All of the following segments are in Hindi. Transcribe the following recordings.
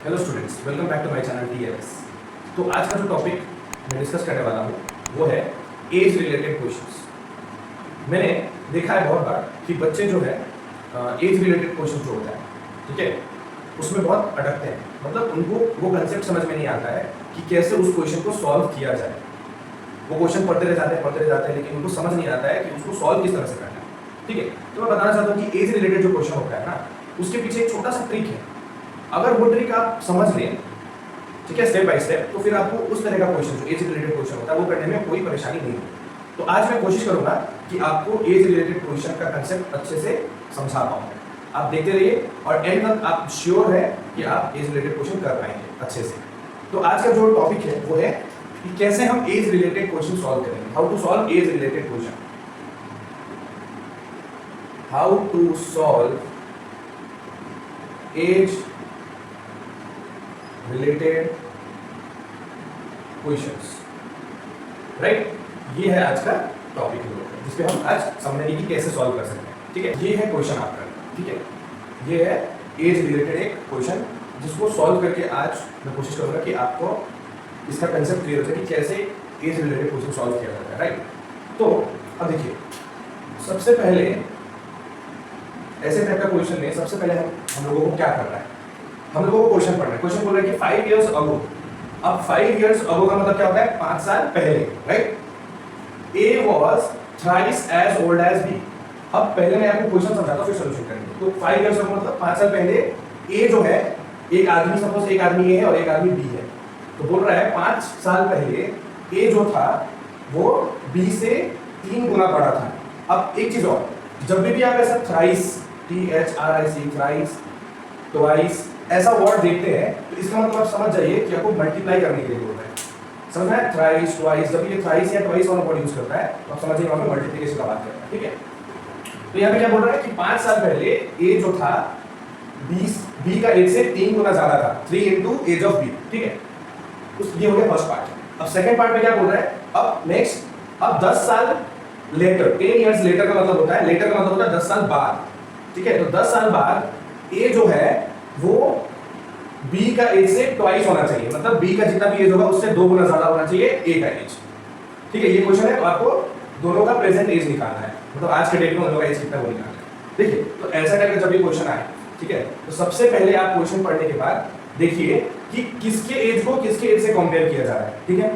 Hello students, welcome back to my channel TLS। तो आज का जो टॉपिक मैं डिस्कस करने वाला हूँ वो है एज रिलेटेड क्वेश्चंस। मैंने देखा है बहुत बार कि बच्चे जो है एज रिलेटेड क्वेश्चन जो होता है, ठीक है, उसमें बहुत अटकते हैं। मतलब उनको वो कंसेप्ट समझ में नहीं आता है कि कैसे उस क्वेश्चन को सॉल्व किया जाए। वो क्वेश्चन पढ़ते रह जाते हैं लेकिन उनको समझ नहीं आता है कि उसको सॉल्व किस तरह से करना है। ठीक है, तो मैं बताना चाहता हूँ कि एज रिलेटेड जो क्वेश्चन होता है ना, उसके पीछे एक छोटा सा ट्रिक है। अगर वो ट्रिक आप समझ लें, ठीक है, स्टेप बाय स्टेप, तो फिर आपको उस तरह का क्वेश्चन जो एज रिलेटेड क्वेश्चन होता है वो करने में कोई परेशानी नहीं होगी। तो आज मैं कोशिश करूंगा कि आपको एज रिलेटेड क्वेश्चन का कंसेप्ट अच्छे से समझा पाऊँ। आप देखते रहिए और एंड तक आप श्योर है कि आप एज रिलेटेड क्वेश्चन कर पाएंगे अच्छे से। तो आज का जो टॉपिक है वो है कि कैसे हम एज रिलेटेड क्वेश्चन सॉल्व करेंगे। How to solve age related question. How to solve age related questions, right. ये है आज का टॉपिक जिसपे हम आज समझेंगे कि कैसे सॉल्व कर सकते हैं। ठीक है, ये है क्वेश्चन आपका, ठीक है, ये है एज रिलेटेड एक क्वेश्चन जिसको सॉल्व करके आज मैं कोशिश करूंगा कि आपको इसका कंसेप्ट क्लियर हो जाए कि कैसे एज रिलेटेड क्वेश्चन सॉल्व किया जाता है, राइट। तो अब देखिए, सबसे पहले ऐसे टाइप का क्वेश्चन में सबसे पहले हम लोगों को क्या करना है, हम लोगों को क्वेश्चन पढ़ना है। क्वेश्चन बोल रहा है कि 5 years ago। अब 5 years ago का मतलब क्या होता है? 5 साल पहले, right. A was thrice as old as B। अब पहले मैं आपको क्वेश्चन समझाता हूं फिर सॉल्यूशन करेंगे। तो 5 years ago मतलब 5 साल पहले A जो है, एक आदमी, सपोज एक आदमी A है और एक आदमी B है। तो बोल रहा है 5 साल पहले A जो था वो B से 3 गुना बड़ा था। अब एक चीज और, जब भी आप ऐसा थ्राइस, THRIC, थ्राइस, ट्वाइस ऐसा वर्ड देखते हैं तो इसका मतलब आप समझ जाइए कि आपको मल्टीप्लाई करने के लिए बोल रहा है। समझ में? थ्राइस, ट्वाइस, जब ये थ्राइस या ट्वाइस वाला वर्ड यूज करता है तो आप समझिए वहां पे मल्टीप्लिकेशन का बात कर रहा है, ठीक है। तो यहाँ पे क्या बोल रहा है कि 5 साल पहले ए जो था बी का एज से 3 गुना ज्यादा था, 3 into एज ऑफ बी, ठीक है। ये हो गया फर्स्ट पार्ट। अब सेकंड पार्ट में क्या बोल रहा है, अब नेक्स्ट, अब 10 साल लेटर, 10 years लेटर का मतलब होता है, लेटर का मतलब होता है 10 साल बाद, ठीक है। तो 10 साल बाद ए जो है वो B का एज से ट्वाइस होना चाहिए, मतलब B का जितना भी एज होगा उससे 2 गुना ज्यादा होना चाहिए A का एज, ठीक है। ये क्वेश्चन है, आपको दोनों का प्रेजेंट एज निकालना है, मतलब आज के डेट में दोनों का एज कितना वो निकालना है। देखिए, तो ऐसा टाइप का जब भी क्वेश्चन आए, ठीक है, तो सबसे पहले आप क्वेश्चन पढ़ने के बाद देखिए कि किसके एज को किसके एज से कंपेयर किया जा रहा है, ठीक है।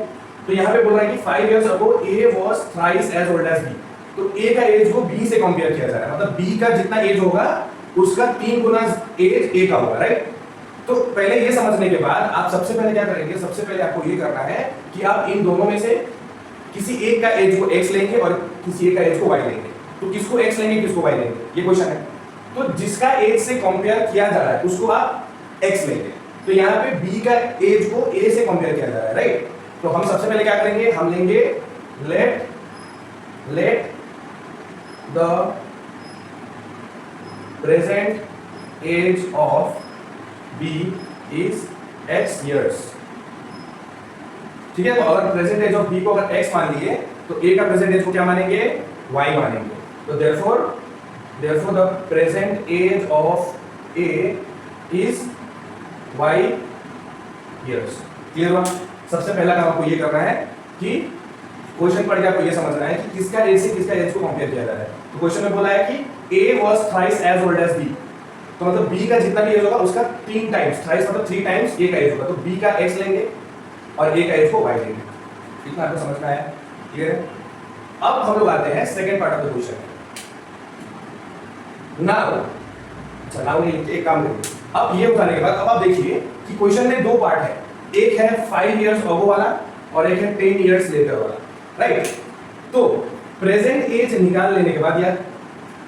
तो यहाँ पे बोल रहा है कि 5 years ago A was thrice as old as B। तो A का एज को B से कंपेयर किया जा रहा है, मतलब B का जितना एज होगा उसका 3 गुना एज A का होगा, राइट। तो पहले ये समझने के बाद आप सबसे पहले क्या करेंगे, सबसे पहले आपको ये करना है कि आप इन दोनों में से किसी एक का एज को x लेंगे और किसी एक का एज को y लेंगे। तो किसको x लेंगे, किसको y लेंगे, ये क्वेश्चन है। तो जिसका एज से कंपेयर किया जा रहा है उसको आप x लेंगे। तो यहाँ पे b का एज को a से कंपेयर किया जा रहा है, राइट। तो हम सबसे पहले क्या करेंगे, हम लेंगे let the present age of B is X years, ठीक है। तो अगर प्रेजेंट एज ऑफ B को अगर X मान लिए तो A का प्रेजेंट एज को क्या मानेंगे, Y मानेंगे। तो therefore the present age of A is Y years। Clear हुआ? सबसे पहला काम आपको ये करना है कि क्वेश्चन पढ़ के आपको ये समझना है कि किसका एज से किसका एज को कंपेयर किया जा रहा है। तो क्वेश्चन में बोला है कि A was thrice as old as B, तो मतलब B का जितना भी एज होगा उसका 3 टाइम्स, थ्राइस मतलब 3 टाइम्स A का एज होगा। तो B का X लेंगे और A का एज को Y लेंगे। इतना आपको समझ में आया? क्लियर है? अब हम लोग आते हैं second part of the question. Now एक काम करिए, अब ये उठाने के बाद अब आप देखिए कि क्वेश्चन में 2 पार्ट है, एक है 5 years ago वाला और एक है 10 years later वाला, राइट। तो प्रेजेंट एज निकाल लेने के बाद या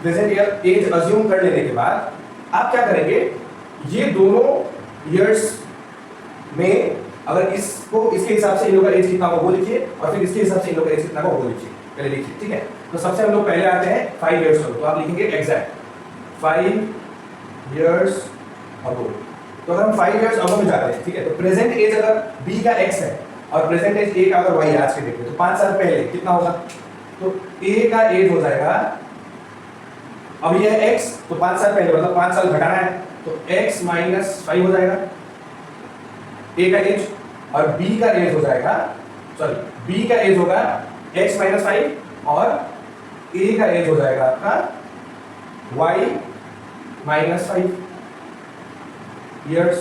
प्रेजेंट एज अज्यूम कर लेने के बाद आप क्या करेंगे, ये दोनों ईयर्स में अगर इसको इसके हिसाब से इन लोगों का एज कितना होगा वो लिखिए और फिर इसके हिसाब से इन लोगों का एज कितना होगा वो लिखिए, पहले लिखिए, ठीक है। तो सबसे हम लोग पहले आते हैं 5 years ago, तो आप लिखेंगे एग्जैक्ट 5 years ago। तो अगर हम 5 years ago में जाते हैं, ठीक है, तो प्रेजेंट एज अगर B का X है और प्रेजेंट एज A का अगर Y आज के डेट में, तो 5 साल पहले कितना होगा, तो A का एज हो जाएगा, अब ये है X, तो 5 साल पहले मतलब 5 साल घटाना है, तो X - 5 हो जाएगा, ए का एज और बी का एज हो जाएगा, सॉरी बी का एज होगा x माइनस 5 और ए का एज हो जाएगा आपका y माइनस 5 ईयर्स।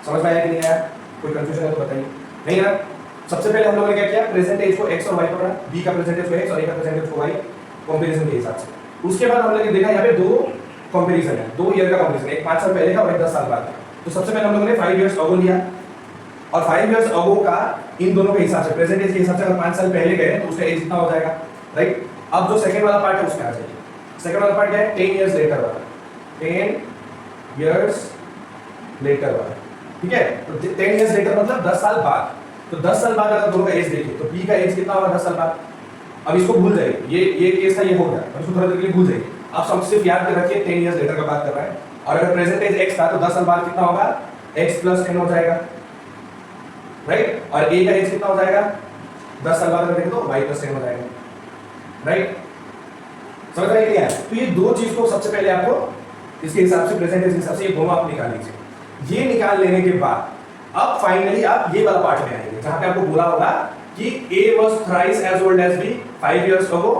समझ में आया कि नहीं आया? कोई कंफ्यूजन है तो बताइए। नहीं ना? सबसे पहले हम लोगों ने क्या किया, प्रेजेंट एज को x और y पकड़ा, b का प्रेजेंट एज को x और a का प्रेजेंट एज को y, कंपैरिजन के हिसाब से। उसके बाद हम लोगों ने देखा यहाँ पे दो कंपैरिजन है, 2 ईयर का कंपैरिजन, एक 5 साल पहले का और एक 10 साल बाद का। तो सबसे पहले हम लोगों ने 5 इयर्स अगो लिया और 5 इयर्स अगो का इन दोनों के हिसाब से, प्रेजेंट एज के हिसाब से अगर 5 साल पहले गए तो उसका एज कितना हो जाएगा, राइट? अब जो सेकंड वाला पार्ट है उसमें आ जाइए। सेकंड वाला पार्ट क्या है, 10 इयर्स लेटर वाला, 10 इयर्स लेटर वाला, ठीक है? तो 10 इयर्स लेटर मतलब 10 साल बाद। तो 10 साल बाद अगर दोनों का एज देखें तो बी का एज कितना होगा 10 साल बाद। अब इसको भूल जाइए, ये केस था, ये हो गया, अब इसको थोड़ा देर के लिए भूल जाइए। आप सब सिर्फ याद कर रखिए 10 इयर्स लेटर का बात कर रहा है। और अगर प्रेजेंट एज x था तो 10 साल बाद कितना होगा, x प्लस 10 हो जाएगा, राइट? और a का एज कितना हो जाएगा 10 साल बाद अगर देखें तो y प्लस 10 हो जाएगा, राइट? समझ रहे हैं? तो ये दो चीज को सबसे पहले आपको इसके हिसाब से, प्रेजेंट एज के हिसाब से ये दोनों आप निकाल लीजिए। ये निकाल लेने के बाद अब फाइनली आप ये वाला पार्ट में आएंगे जहां पे आपको बोला होगा कि a was thrice as old as b 5 years ago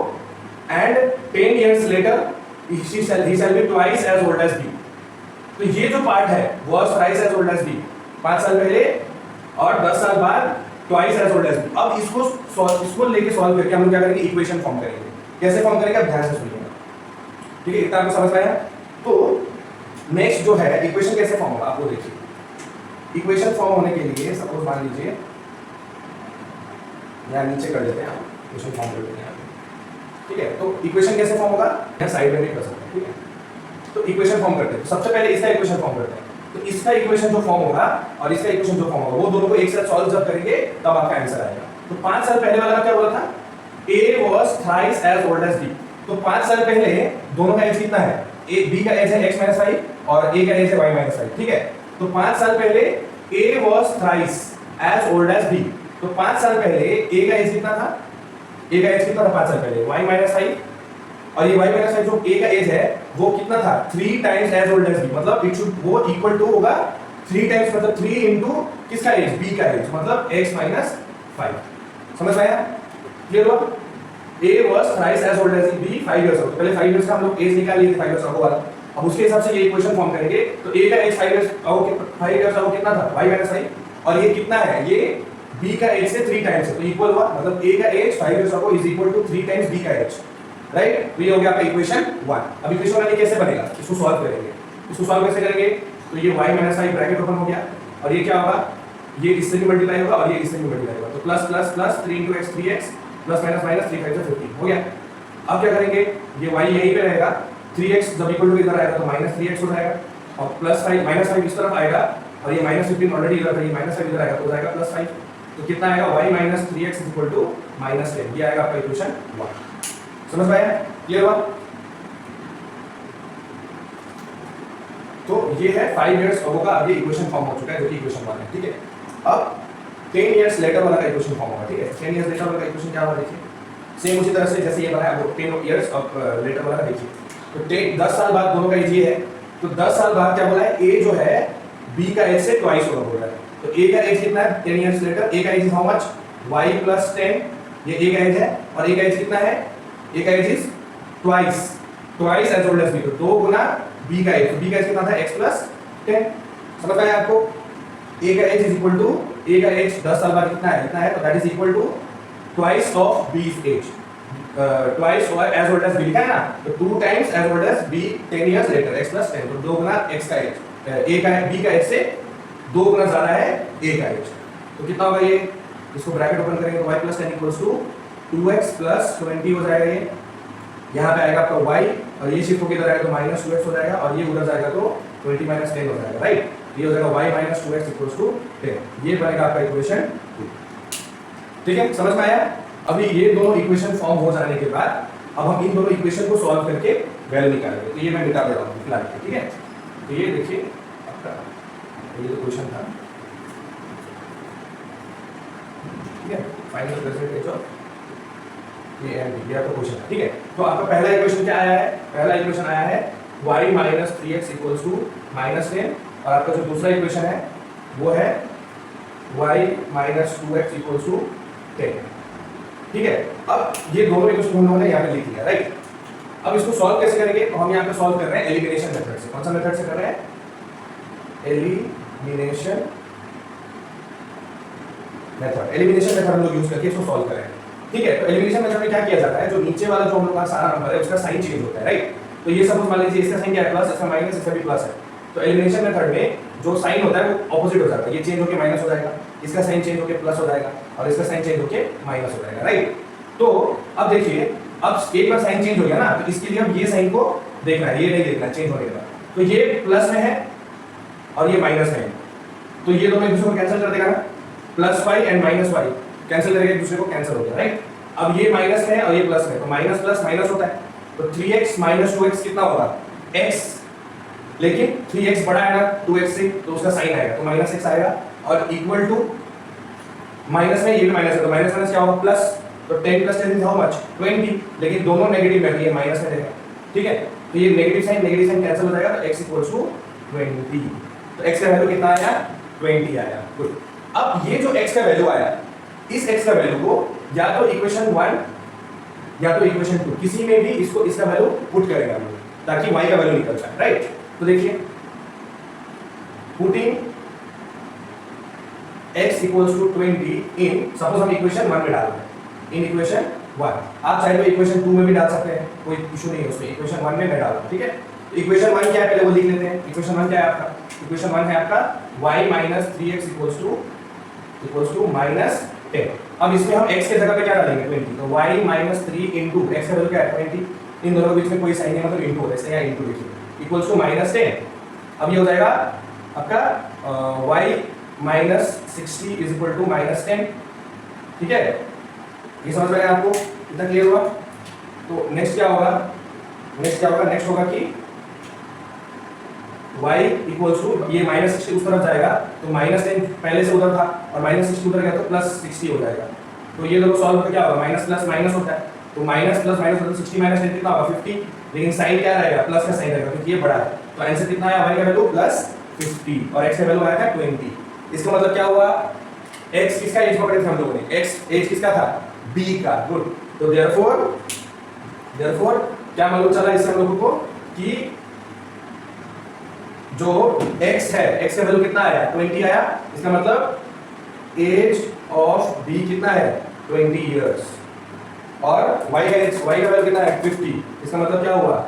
and 10 years later he shall be twice as old as b। तो ये जो पार्ट है was thrice as old as b 5 साल पहले और 10 साल बाद twice as old as b। अब इसको लेके सॉल्व करके हम क्या करेंगे, इक्वेशन फॉर्म करेंगे। कैसे फॉर्म करेंगे आप ध्यान से सुनिएगा, ठीक है? इतना आपको समझ में आया? तो नेक्स्ट जो है इक्वेशन कैसे फॉर्म होगा आप वो देखिए। इक्वेशन फॉर्म होने के लिए सपोज मान लीजिए यहाँ नीचे कर लेते हैं, हम इक्वेशन फॉर्म कर लेते हैं, ठीक है? तो इक्वेशन कैसे फॉर्म होगा, यहाँ साइड में भी कर सकते हैं, ठीक है? तो इक्वेशन फॉर्म करते हैं। तो सबसे पहले इसका इक्वेशन फॉर्म करते हैं। तो इसका इक्वेशन जो फॉर्म होगा और इसका इक्वेशन जो फॉर्म होगा वो दोनों को एक साथ सॉल्व जब करेंगे तब आपका आंसर आएगा। तो 5 साल पहले वाला क्या बोला था, a was thrice as old as b। तो 5 साल पहले दोनों का एज कितना है, a b का एज है x - 5 और a का एज है y - 5, ठीक है? तो 5 साल पहले a was thrice as old as b। तो 5 साल पहले a का एज कितना था, a का एज कितना था 5 साल पहले, y - 5, और ये y - 5 जो a का एज है वो कितना था 3 times as old as b। मतलब इट शुड वो इक्वल टू होगा 3 टाइम्स, मतलब 3 इनटू किसका एज, b का एज, मतलब x - 5। समझ में आया? क्लियर हुआ? a was thrice as old as b 5 years अगो। पहले 5 इयर्स का हम लोग एज निकाल लिए थे 5 इयर्स अगो वाला। अब उसके हिसाब से ये इक्वेशन फॉर्म करेंगे। तो a का एज 5 इयर्स अगो कितना था, y - 5, और ये कितना है, ये b का एज से 3 टाइम्स है, तो इक्वल हुआ, मतलब a का age 5 years ago is equal to 3 times b का एज, राइट? तो ये हो गया आपका इक्वेशन 1। अब इक्वेशन 1 कैसे बनेगा, इसको सॉल्व करेंगे। इसको सॉल्व कैसे करेंगे, तो ये y - 5 ब्रैकेट ओपन हो गया और ये क्या होगा, ये इससे भी मल्टीप्लाई होगा और ये इससे भी मल्टीप्लाई होगा। तो plus plus plus 3 × x 3x plus minus minus 3 × 5 = 15 हो गया। अब क्या करेंगे, ये y यहीं पे रहेगा, 3x जब इक्वल टू इधर आएगा तो -3x हो जाएगा और प्लस 5 -5 इस तरफ आएगा और ये -15 ऑलरेडी इधर था, ये -5 इधर आएगा तो हो जाएगा +5। तो कितना आएगा, y - 3x = -10। ये आएगा आपका इक्वेशन 1। समझ में आया? क्लियर हुआ? तो ये है 5 इयर्स अगो का अभी इक्वेशन फॉर्म हो चुका है जो कि इक्वेशन 1 है, ठीक है? अब 10 इयर्स लेटर वाला का इक्वेशन फॉर्म होगा, ठीक है? 10 इयर्स लेटर वाला का इक्वेशन क्या होगा देखिए, सेम उसी तरह से जैसे ये बनाया वो 10 इयर्स ऑफ लेटर वाला देखिए। तो 10 साल बाद दोनों का एज ये है, तो 10 साल बाद क्या बोला है, a जो है b का एज से ट्वाइस होगा बोल रहा है। तो a का एज कितना है 10 इयर्स लेटर, a का age is how much, y + 10, ये a का एज है और a का एज कितना है, a का age is twice as old as b, तो 2 गुना b का एज, तो b का एज कितना था x + 10। समझ आया आपको? a का age is equal to, a का एज 10 साल बाद कितना है, इतना है, तो that is equal to twice of b's age, twice और एज ओल्ड एज b लिखा है ना, तो 2 times as old as b 10 years later x + 10, तो 2 गुना x का एज, a का b का एज से 2 गुना ज्यादा है a का एज। तो कितना होगा ये, इसको ब्रैकेट ओपन करेंगे तो y + 10 = 2x + 20 हो जाएगा। ये यहाँ पे आएगा आपका y और ये शिफ्ट होकर इधर आएगा तो -2x हो जाएगा और ये उधर जाएगा तो 20 - 10 हो जाएगा, राइट? ये हो जाएगा y - 2x = 10। ये बनेगा आपका इक्वेशन 2, ठीक है? समझ में आया? अभी ये दोनों इक्वेशन फॉर्म हो जाने के बाद अब हम इन दोनों इक्वेशन को सॉल्व करके वैल्यू निकालेंगे। तो ये मैं मिटा दे रहा हूँ फिलहाल, ठीक है? तो ये देखिए आपका ये जो क्वेश्चन था, ठीक है, फाइनल प्रेजेंटेज ऑफ ये आपका क्वेश्चन है, ठीक है? तो आपका पहला इक्वेशन क्या आया है, पहला इक्वेशन आया है y - 3x = -10 और आपका जो दूसरा इक्वेशन है वो है y minus 2x equals to 10। ठीक है, अब ये दोनों इक्वेशन हम लोगों ने यहाँ पे लिख लिया, राइट। अब इसको सॉल्व कैसे करेंगे, तो हम यहाँ पे सॉल्व कर रहे हैं एलिमिनेशन मेथड से। कौन सा मेथड से कर रहे हैं, एलिमिनेशन मेथड। एलिमिनेशन मेथड हम लोग यूज करके इसको सॉल्व कर रहे हैं। ठीक है, तो एलिमिनेशन मेथड में क्या किया जाता है, जो नीचे वाला जो हम लोग का सारा नंबर है उसका साइन चेंज होता है, राइट। तो ये सपोज मान लीजिए इसका साइन क्या है, प्लस, इसका माइनस, इसका भी प्लस है। तो एलिमिनेशन मेथड में जो साइन होता है वो ऑपोजिट हो जाता है, ये चेंज होकर माइनस हो जाएगा, इसका साइन चेंज होकर प्लस हो जाएगा और इसका साइन चेंज होकर माइनस हो जाएगा, राइट। तो अब देखिए, अब एक बार साइन चेंज हो गया ना, तो इसके लिए हम ये साइन को देखना है, ये नहीं देखना चेंज होने के बाद। तो ये प्लस में है और ये माइनस में है, तो ये दोनों एक दूसरे को कैंसिल कर देगा ना, plus y and minus y cancel करेगा, एक दूसरे को कैंसिल हो गया, राइट। अब ये माइनस में है और ये प्लस में, तो माइनस प्लस माइनस होता है, तो 3x माइनस 2x कितना होगा, x, लेकिन 3x बड़ा है ना 2x से, तो उसका साइन आएगा, तो माइनस x आएगा, और इक्वल टू माइनस में ये भी माइनस है, तो माइनस माइनस क्या होगा, प्लस, तो 10 प्लस 10 इज हाउ मच, 20, लेकिन दोनों नेगेटिव में, ये माइनस में रहेगा। ठीक है, तो ये नेगेटिव साइन कैंसिल हो जाएगा, तो x इक्वल्स टू 20। तो x का वैल्यू कितना आया, 20 आया। गुड। अब ये जो x का वैल्यू आया, इस x का वैल्यू को या तो इक्वेशन 1 या तो इक्वेशन 2 किसी में भी इसको इसका वैल्यू पुट करेंगे हम लोग, ताकि y का वैल्यू निकल जाए, राइट। तो देखिए, putting x equals to 20 in, suppose हम इक्वेशन 1 में डाल रहे हैं, इन इक्वेशन 1, आप चाहे तो इक्वेशन 2 में भी डाल सकते हैं, कोई इशू नहीं है उसमें, इक्वेशन 1 में मैं डाल रहा हूं। ठीक है, इक्वेशन 1 क्या है पहले वो लिख लेते हैं। इक्वेशन 1 क्या है आपका, इक्वेशन 1 है आपका y minus 3x equals to minus 10। अब इसमें हम x के जगह पे क्या डालेंगे, 20, तो y माइनस 3 इंटू x का वैल्यू क्या है, 20, इन दोनों के बीच में कोई साइन नहीं, मतलब इंटू होता है, इसलिए यहाँ इंटू लिखिए, इक्वल्स टू माइनस 10। अब ये हो जाएगा आपका y minus 60 is equal to minus 10। ठीक है, ये समझ में आया आपको, इतना क्लियर हुआ। तो नेक्स्ट क्या होगा, नेक्स्ट होगा कि y इक्वल्स टू, ये माइनस 60 उस तरफ जाएगा, तो माइनस 10 पहले से उधर था और माइनस 60 उधर गया तो प्लस 60 हो जाएगा। तो ये दोनों सॉल्व करके क्या होगा, माइनस प्लस माइनस होता है, तो माइनस प्लस माइनस होता है, 60 माइनस 10 कितना होगा, 50, लेकिन साइन क्या रहेगा, प्लस का साइन रहेगा क्योंकि ये बड़ा है। तो आंसर कितना आया, y का वैल्यू प्लस 50 और x का वैल्यू आया था 20। इसका मतलब क्या हुआ, x किसका एज पकड़े थे हम लोगों ने, x एज किसका था, b का। गुड। तो देयरफॉर क्या मालूम चला इससे हम लोगों को कि जो x है, x का वैल्यू कितना आया, 20 आया। इसका मतलब एज ऑफ b कितना है, 20 इयर्स, और y का वैल्यू कितना है, 50। इसका मतलब क्या हुआ,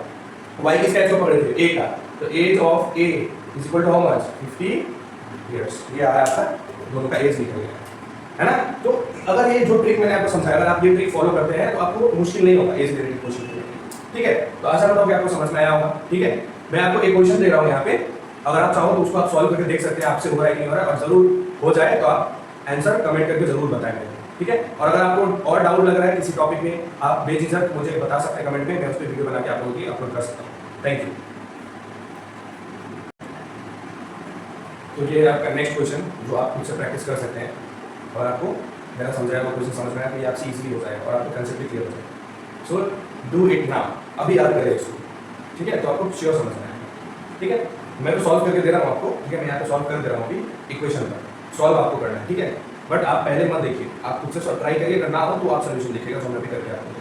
y किसका एज पकड़े थे, a का, तो age of a is equal to how much, 50 years. ये आया आपका दोनों का एज निकल गया, है ना। तो अगर ये जो ट्रिक मैंने आपको समझाया, अगर आप ये ट्रिक फॉलो करते हैं तो आपको मुश्किल नहीं होगा एज रिलेटेड क्वेश्चन के लिए। ठीक है, तो आशा करता हूं कि आपको समझ में आया होगा। ठीक है, मैं आपको एक क्वेश्चन दे रहा हूं यहाँ पे, अगर आप चाहो तो उसको आप सॉल्व करके देख सकते हैं आपसे हो रहा है कि नहीं हो रहा है, और जरूर हो जाए तो आप आंसर कमेंट करके जरूर बताएं मुझे। ठीक है, और अगर आपको और डाउट लग रहा है किसी टॉपिक में, आप बेझिझक मुझे बता सकते हैं कमेंट में, मैं उस पर वीडियो बना के आप लोगों की अपलोड कर सकता हूँ। Thank you. तो ये आपका नेक्स्ट क्वेश्चन जो आप मुझसे प्रैक्टिस कर सकते हैं, और आपको मेरा समझाया हुआ क्वेश्चन समझ में आया तो ये आपसे इजीली हो जाएगा और आपको कंसेप्ट भी क्लियर हो जाएगा। सो डू इट नाउ, अभी याद करें इसको। ठीक है, तो आपको श्योर समझ में आएगा। ठीक है, मैं तो सॉल्व करके दे रहा हूँ आपको। ठीक है, मैं यहाँ पे सॉल्व कर दे रहा हूँ अभी इक्वेशन पर, सॉल्व आपको करना है। ठीक है, बट आप पहले मत देखिए, आप खुद से ट्राई करिए, अगर ना हो तो आप सोल्यूशन देखिएगा, जो मैं भी करके आपको।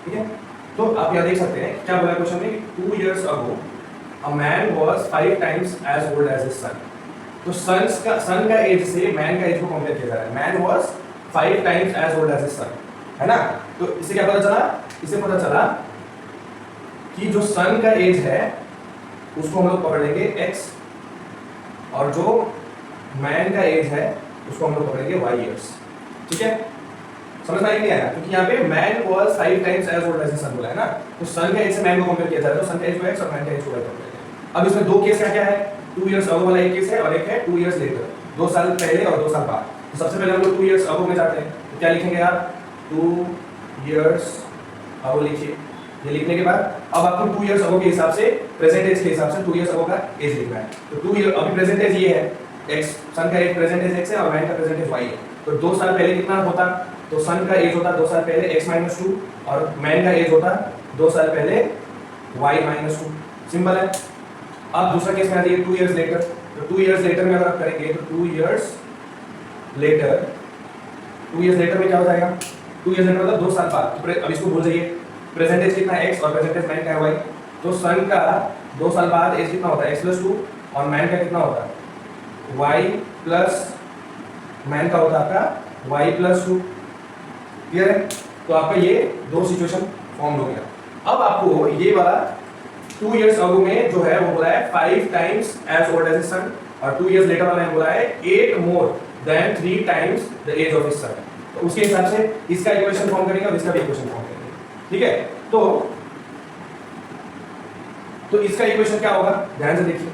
ठीक है, तो आप यहाँ देख सकते हैं क्या बोला क्वेश्चन में, 2 years ago a man was 5 times as old as his son। तो सन का एज से मैन का एज को कंपेयर किया जा रहा है। Man was 5 times as old as his son, है ना। तो इससे क्या पता चला, इससे पता चला कि जो सन का एज है उसको हम लोग पकड़ लेंगे x, और जो मैन का एज है उसको हम लोग पकड़ेंगे y इयर्स। ठीक है, समझ में नहीं आया, क्योंकि यहाँ पे man was 5 times as old as his son बोला है ना, तो सन का एज से मैन को कंपेयर किया जा रहा है, तो सन का एज को x और मैन का एज को y कंपेयर किया। अब इसमें दो केस क्या है, 2 years ago वाला एक केस है और एक है 2 years later, 2 साल पहले और 2 साल बाद। तो सबसे पहले हम लोग 2 years ago में जाते हैं, तो क्या लिखेंगे आप, 2 years ago लिखिए। ये लिखने के बाद अब आपको 2 years ago के हिसाब से, प्रेजेंट एज के हिसाब से 2 years ago का एज लिखना है। तो 2 year अभी प्रेजेंट एज ये है x, सन का एज प्रेजेंट एज x है और मैन का प्रेजेंट एज y है। तो 2 साल पहले कितना होता, तो सन का एज होता 2 साल पहले x - 2 और मैन का एज होता 2 साल पहले y - 2। सिंपल है। अब दूसरा केस में आती है 2 years later। तो 2 years later में अगर आप करेंगे तो 2 years लेटर, 2 इयर्स लेटर में क्या हो जाएगा, 2 इयर्स लेटर मतलब 2 साल बाद। तो अब इसको भूल जाइए, प्रेजेंट एज कितना है x और प्रेजेंट एज मैन का है y। तो सन का 2 साल बाद एज कितना होता है x + 2 और मैन का कितना होता है y प्लस मैन का होता है आपका y + 2। क्लियर है? तो आपका ये दो सिचुएशन फॉर्म हो गया। अब आपको ये वाला 2 इयर्स अगो में जो है वो बोला है 5 times as old as his son, और 2 इयर्स लेटर वाला ने बोला है 8 more than 3 times the age of his son. तो उसके हिसाब से इसका इक्वेशन फॉर्म करेंगे और इसका भी इक्वेशन फॉर्म करेंगे। ठीक है? तो इसका इक्वेशन क्या होगा, ध्यान से देखिए।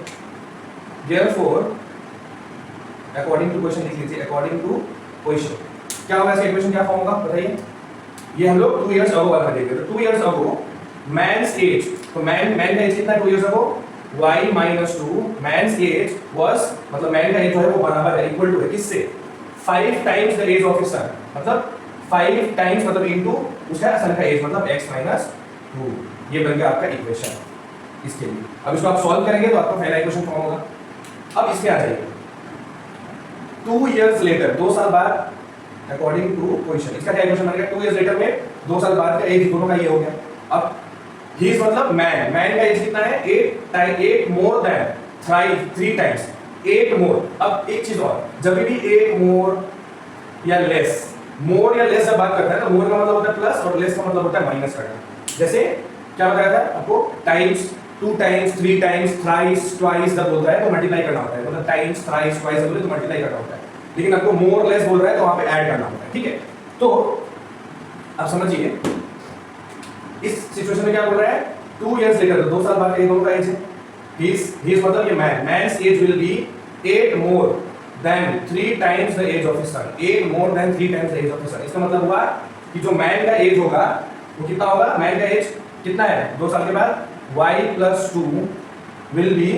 देयरफॉर अकॉर्डिंग टू क्वेश्चन लिख लीजिए, अकॉर्डिंग टू क्वेश्चन क्या होगा, इसका इक्वेशन क्या फॉर्म होगा बताइए। ये हम लोग 2 इयर्स अगो वाला देख रहे थे। 2 इयर्स अगो मैन्स एज, तो मैन का एज कितना है 2 years ago, y - 2 man's age was, मतलब मैन का एज जो है वो बराबर है, इक्वल टू है किससे, 5 times the age of his son, मतलब 5 टाइम्स मतलब इनटू उसका सन का एज मतलब x - 2। ये बन गया आपका इक्वेशन इसके लिए। अब इसको आप सॉल्व करेंगे तो आपका पहला इक्वेशन फॉर्म होगा। अब इसमें आ जाइए 2 इयर्स लेटर, 2 साल बाद अकॉर्डिंग टू क्वेश्चन, इसका क्या इक्वेशन बनेगा, 2 इयर्स लेटर में 2 साल बाद का एज दोनों का ये हो गया। अब ही इज मतलब मैन का एज कितना है 8 मोर देन 3 टाइम्स 8 मोर। अब एक चीज और, जब भी 8 मोर या लेस जब बात करता है तो मोर का मतलब होता है प्लस और लेस का मतलब होता है माइनस करना। जैसे क्या बताया था आपको, times, 2 times, 3 times, thrice, twice जब बोलता है तो मल्टीप्लाई करना होता है, मतलब टाइम्स, थ्राइस, ट्वाइस बोले तो मल्टीप्लाई करना होता है। लेकिन आपको मोर लेस बोल रहा है तो वहां पे ऐड करना होता है। ठीक है? तो आप समझिए इस सिचुएशन में क्या बोल रहा है, 2 इयर्स लेटर, 2 साल बाद दोनों का एज है। ही इज मतलब ये man's age will be 8 more than 3 times the age of his son, 8 more than 3 times the age of his son. इसका मतलब हुआ कि जो मैन का एज होगा वो कितना होगा, मैन का एज कितना है 2 साल के बाद, y + 2 विल बी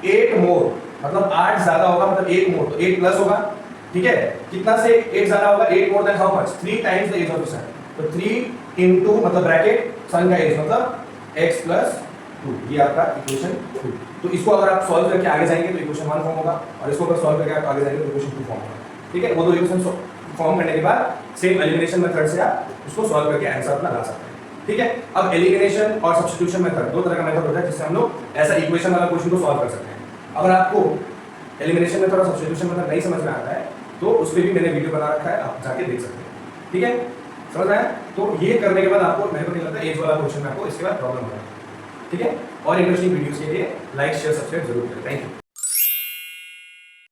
8 मोर, मतलब 8 ज्यादा होगा, मतलब 1 मोर, तो 8 प्लस होगा। ठीक है? कितना से 8 ज्यादा होगा, 8 more than how much, 3 times the age of his son. तो 3 इनटू मतलब ब्रैकेट सन का एज मतलब x + 2, ये आपका इक्वेशन 2। तो इसको अगर आप सॉल्व करके आगे जाएंगे तो इक्वेशन 1 फॉर्म होगा, और इसको अगर सॉल्व करके आप आगे जाएंगे तो इक्वेशन 2 फॉर्म होगा। ठीक है? वो दो इक्वेशन फॉर्म करने के बाद सेम एलिमिनेशन मेथड से आप उसको सॉल्व करके आंसर अपना ला सकते हैं। ठीक है? अब एलिमिनेशन और सब्स्टिट्यूशन मेथड, दो तरह का मेथड होता है जिससे हम लोग ऐसा इक्वेशन वाला क्वेश्चन को सॉल्व कर सकते हैं। अगर आपको एलिमिनेशन मेथड और सब्स्टिट्यूशन मेथड नहीं समझ में आता है तो उस पर भी मैंने वीडियो बना रखा है, आप जाके देख सकते हैं। ठीक है? समझ में आया? तो ये करने के बाद आपको, मेरे को नहीं लगता एज वाला क्वेश्चन में आपको इसके बाद प्रॉब्लम होगा। ठीक है? और इंटरेस्टिंग वीडियोस के लिए लाइक शेयर सब्सक्राइब जरूर करें। Thank you.